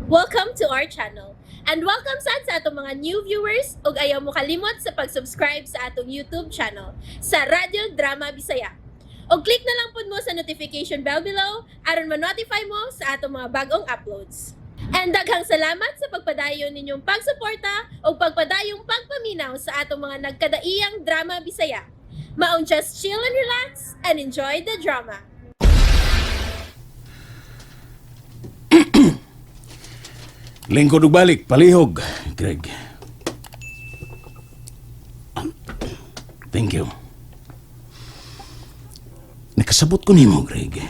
Welcome to our channel. And welcome sa atong mga new viewers ug ayaw mo kalimot sa pag-subscribe sa atong YouTube channel sa Radio Drama Bisaya. O click na lang pud mo sa notification bell below aron ma-notify mo sa atong mga bagong uploads. And daghang salamat sa pagpadayon ninyong pagsuporta o pagpadayong pagpaminaw sa atong mga nagkadaiyang Drama Bisaya. Maong just chill and relax and enjoy the drama. Lingkod ug balik, palihog, Greg. Thank you. Nakasabot ko nimo, Greg.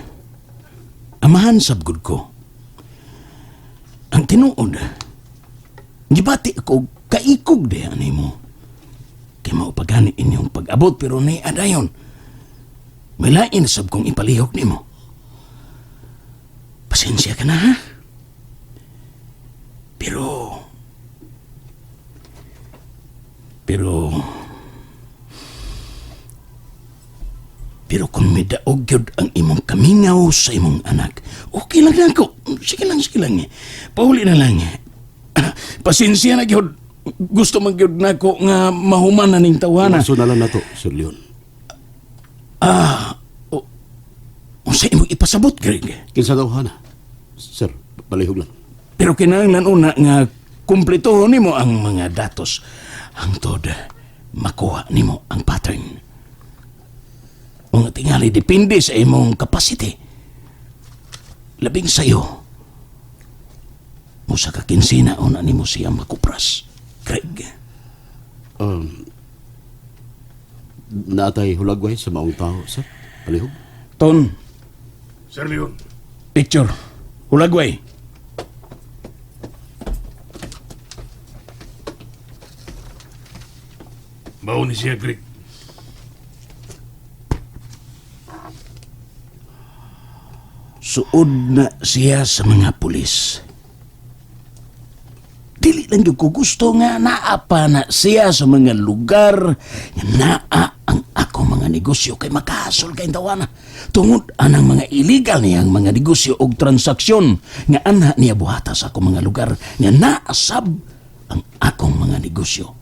Amahan sabgod ko. Ang tinuod, gibati ako kaikog de ani mo. Kay mao pagani inyong pag-abot pero nay adayon. May lain sab kong ipalihog nimo. Pasensya ka na, ha? Pero kung may daog yun ang imong kamingaw sa imong anak, okay lang ako. Sige lang eh. Pauli na lang. Pasensya na yun. Gusto man yun na ako nga mahuman na ning tawana. Maso na lang na to, Sir Leon. Sa imong ipasabot, Greg. Kinsa daw, Hana? Sir, palihog lang. Pero kinahanglan una nga kumpletohon nimo ang mga datos. Hangtod makuha nimo ang pattern. Mga tingali depende sa imong capacity. Labing sayo. Musa ka kinsina o na nimo siya makupras. Greg. Naatay hulagway sa maong tao, Sir. Palihog. Ton, Sir Leon, picture. Hulagway. mao ni siya, Greg. Suod na siya sa mga pulis. Dili lang yung ko gusto nga naapa na siya sa mga lugar nga naa ang ako mga negosyo kay makahasol kay tawana. Tungod anang mga illegal niyang mga negosyo o transaksyon nga ana niya buhata sa akong mga lugar nga naasab ang akong mga negosyo.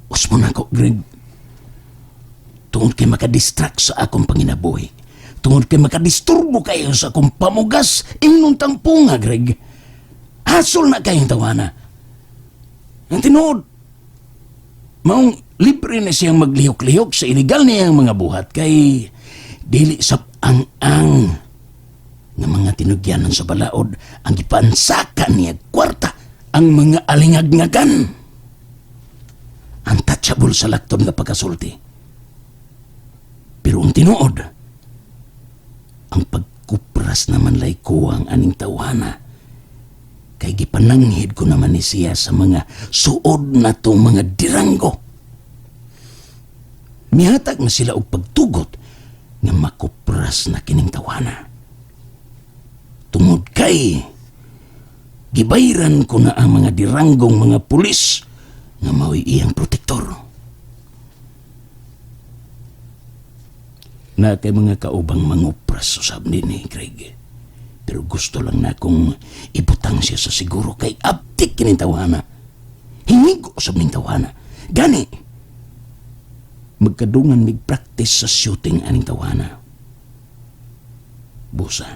Usmo na ko, Greg. Tungod kay makadistract sa akong panginabuhi. Tungod kay makadisturbo kayo sa akong pamugas ingnon tangpunga, Greg. Hasol na kayong tawana. Ang tinuod, maong libre na siyang maglihok-lihok sa illegal niyang mga buhat kay dili sap ang nga mga tinugyanan sa balaod ang ipansakan niya kwarta ang mga alingag-ngagan. Untouchable sa lakton nga pagkasulti. Pero ang tinuod, ang pagkupras naman lay kuwang aning tawhana. Kay gipananghid ko naman ni siya sa mga suod na tong mga diranggo. Mihatag na sila og pagtugot nga makupras na kining tawhana. Tungod kay gibayran ko na ang mga diranggong mga pulis nga mao'y iyang protektor. Na kay mga kaubang mangupras usab ni Craig. Pero gusto lang na kung ibutang siya sa siguro kay abtik kining tawana. Hingigo usab ning tawana. Gani magkadungan mig practice sa shooting aning tawana. Busa,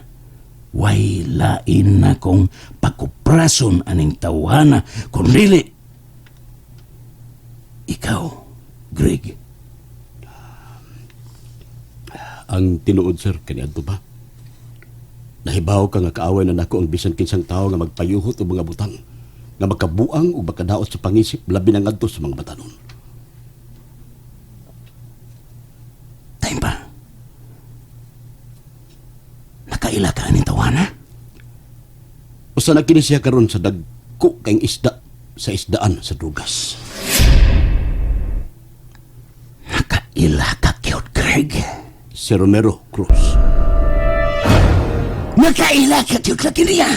way lain na kong pakuprason aning tawana kung dili ikaw, Greg. Ang tinuod, Sir, kaniadto ba? Nahibaw ka nga kaaway na nako ang bisan kinsang tao nga magpayuhot o mga butang nga magkabuang o magkadaot sa pangisip labi na ngadto sa mga batanon. Time pa. Nakaila ka aning tawana? Usa na kini siya karon sa dagko kayong isda sa isdaan sa dugas. Nakaila ka, cute Greg. Si Romero Cruz. Nakaila ka, cute laki niya.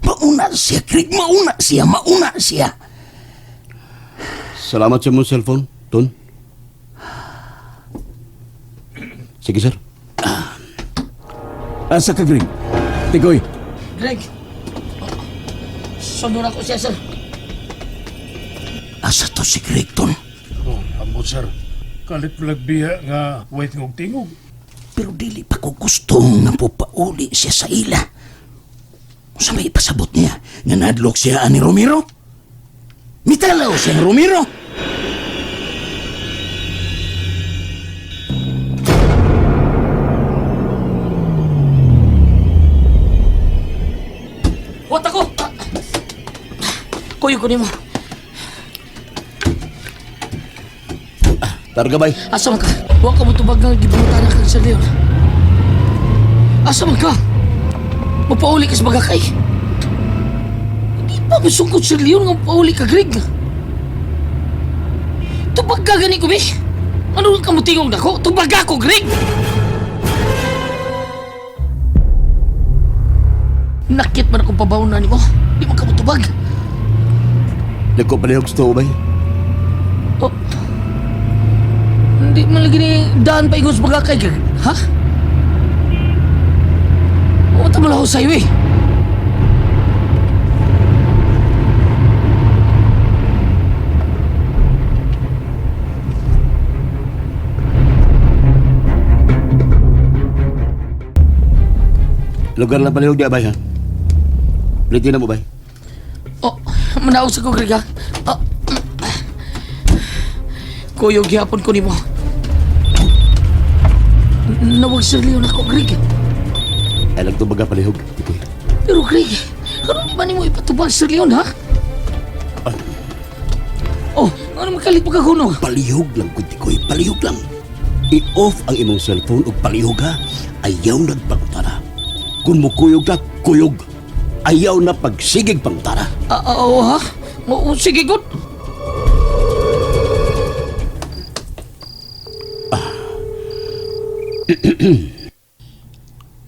Mauna siya, Greg. Mauna siya. Salamat sa mong cellphone, Ton. Sige, sir. Asa ka, Greg? Tigoy, Greg. Sunod ako siya, sir. Asa to si Greg ton? Oh, ambot sir. Kalit biya nga way tingog-tingog. Pero dili pa ko gustong napupauli siya sa ila. Sa may ipasabot niya nga nadlok siya ani Romero? Mitalaw siya ni Romero? What ako? Kuyo ko nimo. Targa bay. Asa man ka? Wa ka mo tubag nga gibunutan na kang Sir Leon. Asa man ka? Mapauli ka sa bagakay. Hindi pa masungkot Sir Leon nga mapauli ka, Greg. Tubag ka gani ko, be? Ano ka mo tingog na ko? Tubag ako, Greg! Nakit man akong pabawon na ni mo. Di man ka mo tubag. Nagkopalihog sa bay. Oh. Hindi man lagi ni daan pa igos bagakay, Greg. Ha? O, tamala ko sa'yo eh. Lugar lang palihog niya bay ha. Ulitin na mo bay. Oh, manaos ako, Greg, ha? Oh. Kuyog gihapon ko nimo. Nawag Sir Leon ako, Greg. Ay lang tubaga palihog. Ikoy. Pero, Greg, ano di ba nimo ipatubag Sir Leon, ha? Oh, ano makalit pa ka kuno? Palihog lang kunti koy. Palihog lang. I-off ang imong cellphone ug palihog ha. Ayaw nagpangutara. Kung mo kuyog na, kuyog. Ayaw na pagsigig pangutara. Oo, ha? Oo, sige, good.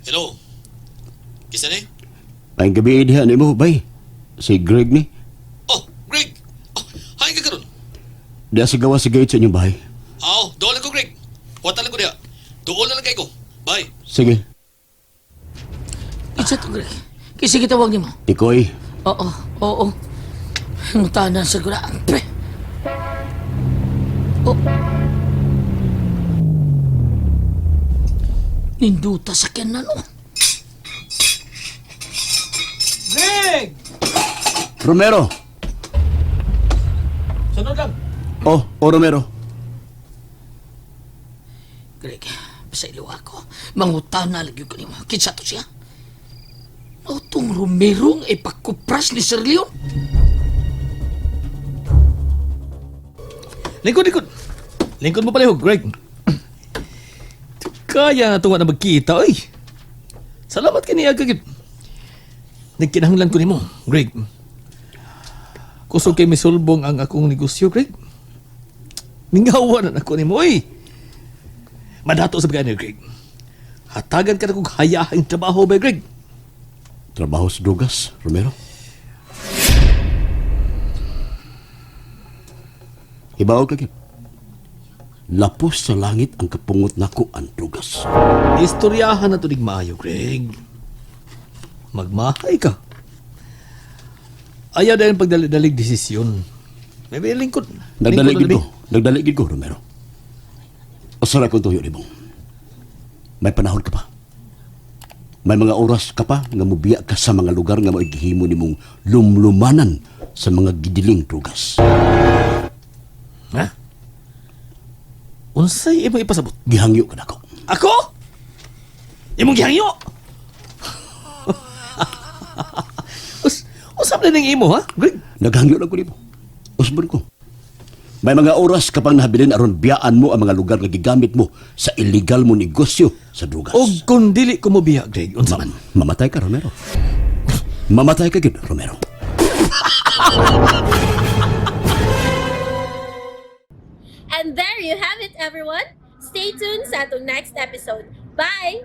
Hello. Kisa ni? Ay gabi diha ni mo bay. Si Greg ni. Oh, Greg. Oh, hain ka karon. Diya si gawa si gate sa inyong bahay. Aw, doon lang ko, Greg. Watan lang ko diha. Doon na lang kay ko. Bye. Sige. Isa to, Greg. Kasi kitawag ni mo. Ikoy. Oo, oo. Mutahan na sa gula. Pre. Oh. Ninduta sa kyan no? Greg! Romero. Sunod lang. Oh, Romero. Greg, sa iliwa ko. Mangutahan na lagi ko ni mo. Kinsa to siya? O tong Romerong ipakupras ni Sir Leon? Lingkod. Lingkod mo pala, Greg. Kaya nga tunga na magkita, oy. Salamat kaniya kagit. Nagkinahanglan ko ni mo, Greg. Kusog kay misulbong ang akong negosyo, Greg. Mingawa na ako ni mo, oy. Madato sa bagay Greg. Hatagan ka na kong hayahang trabaho ba, Greg? Trabaho sa drugas, Romero. Hibaw kagit. Lapos sa langit ang kapungot nako ang drugas. Istoryahan na to dig maayo, Greg. Magmahay ka. Ayaw dahil pagdalidalig desisyon. May lingkod. Nagdaligid ko. Nagdaligid ko, Romero. Asara kong tuyo, Libong. May panahon ka pa. May mga oras ka pa nga mubiya ka sa mga lugar nga maigihimo ni mong lumlumanan sa mga gidiling drugas. Ha? Unsay imong ipasabot? Gihangyo ka na ko. Ako? Imong gihangyo? Usap na ng imo, ha? Greg? Naghangyo lang ko nimo. Usbon ko. May mga oras ka pang nahabilin aron biyaan mo ang mga lugar nga gigamit mo sa illegal mo negosyo sa drugas. O kung dili ko mo biya, Greg, unsa man? Mamatay ka, Romero. Mamatay ka, gid, Romero. And there you have it, everyone. Stay tuned sa atong next episode. Bye!